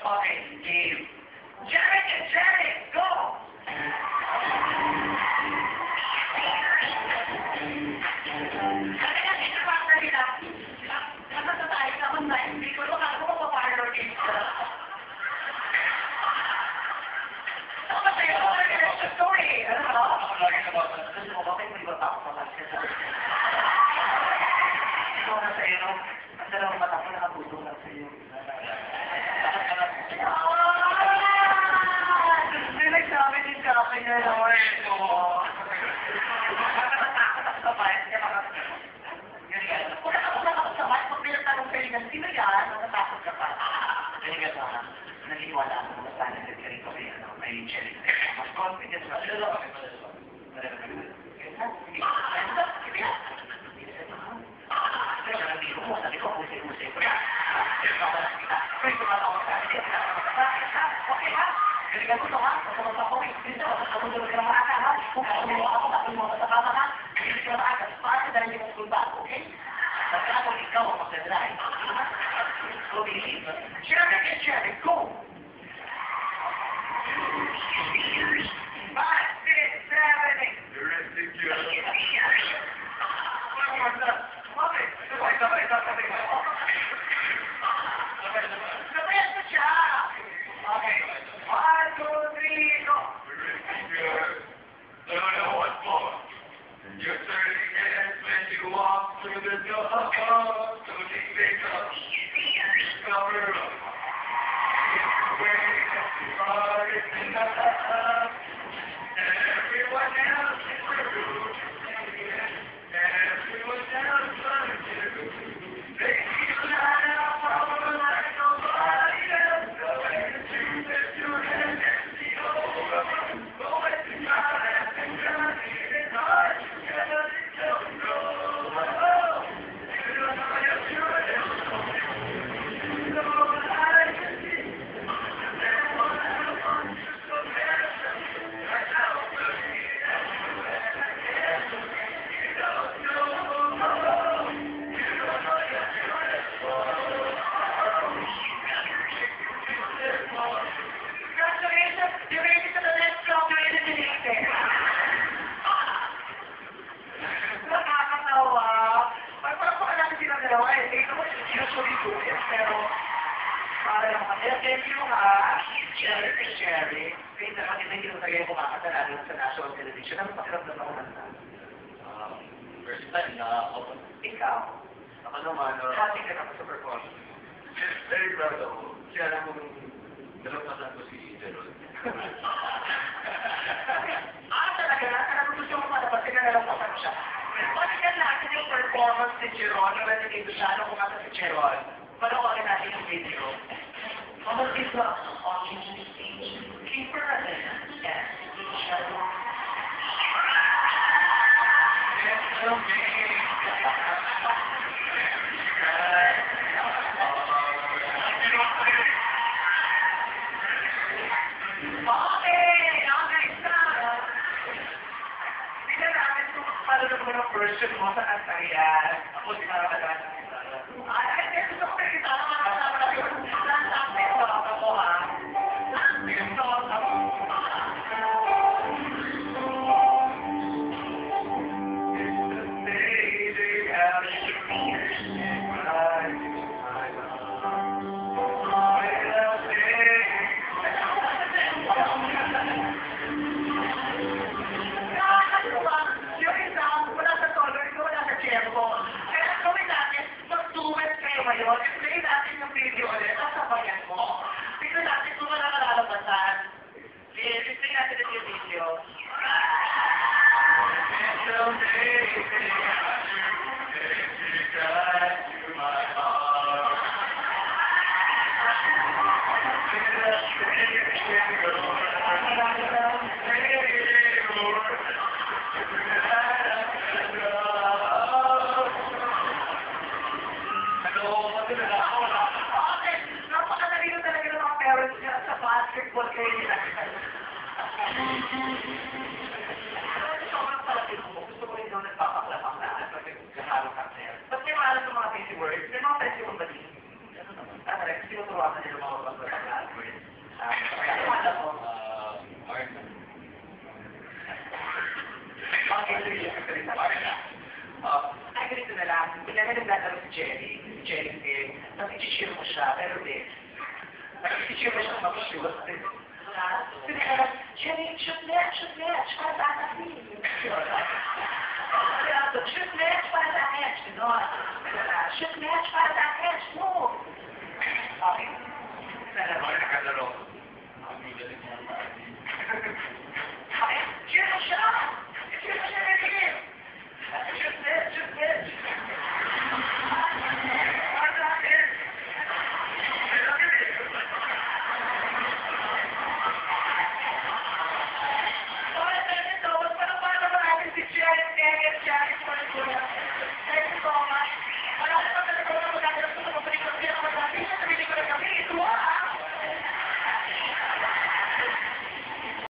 Okay, game. Jared and Jared, go! Sino yan? Natatakot ka pa. Ganyan ka pa. Naniniwala ako na sana sa cherry ko may cherry. Mas confident ba? Ikaw ang magdadrive. So, believe. Cherry, go! 5, 6, 7, 8. You're insecure. Sabayan mo siya! Okay. 1, 2, 3, go! You're insecure. I don't know what for. You're turning heads when you walk through the door. So they make up. Cover up. Everyone else is rude. Everyone else loves you. They keep lying up like nobody else. Going to let your head empty over. Going to try and try it hard. You don't know. You don't know you're doing it. You know what I can see. Cherry, kaya nakakita yung tagay ko makakatala sa national television. Ano pakiramdam ako nanda? First time na ako. Ikaw? Ako naman, Happy ka na sa performance? very proud ako. Kaya alam kong nalampasan ko si Gerald. Talaga na? Talaga gusto mo malabas ka na nalampasan siya. Bakit yan natin yung performance ni Jeron? Yung nagiging siya, ano kumata si Jeron? Panoorin natin yung video. Almost is the audience stage. Keeper and then yes, each other. It's okay. Person mo sa Antaryas. Ako si Marapadaran. Ay, gusto ko kita na makasama na yung lantakit sa ako, ha? Gusto ko sa i-play natin yung video ulit at sabayan mo. Tignan natin kung nakakalabasan. I-play natin yung video. Basketball kayo nila. Sobrang palapit mo. Gusto ko rin daw nagpapaklapang na pag nagkakaroon ka na. Ba't may maalam ng mga fancy words? May mga fancy words ba din? Ano naman? Ano rin? Sinuturuan na nila mga pagpapaklapang. Teacher mo siyang mag-shoot. Sige, shoot next, para sa akin. Shoot next, para sa akin. Shoot next, para sa akin. Okay.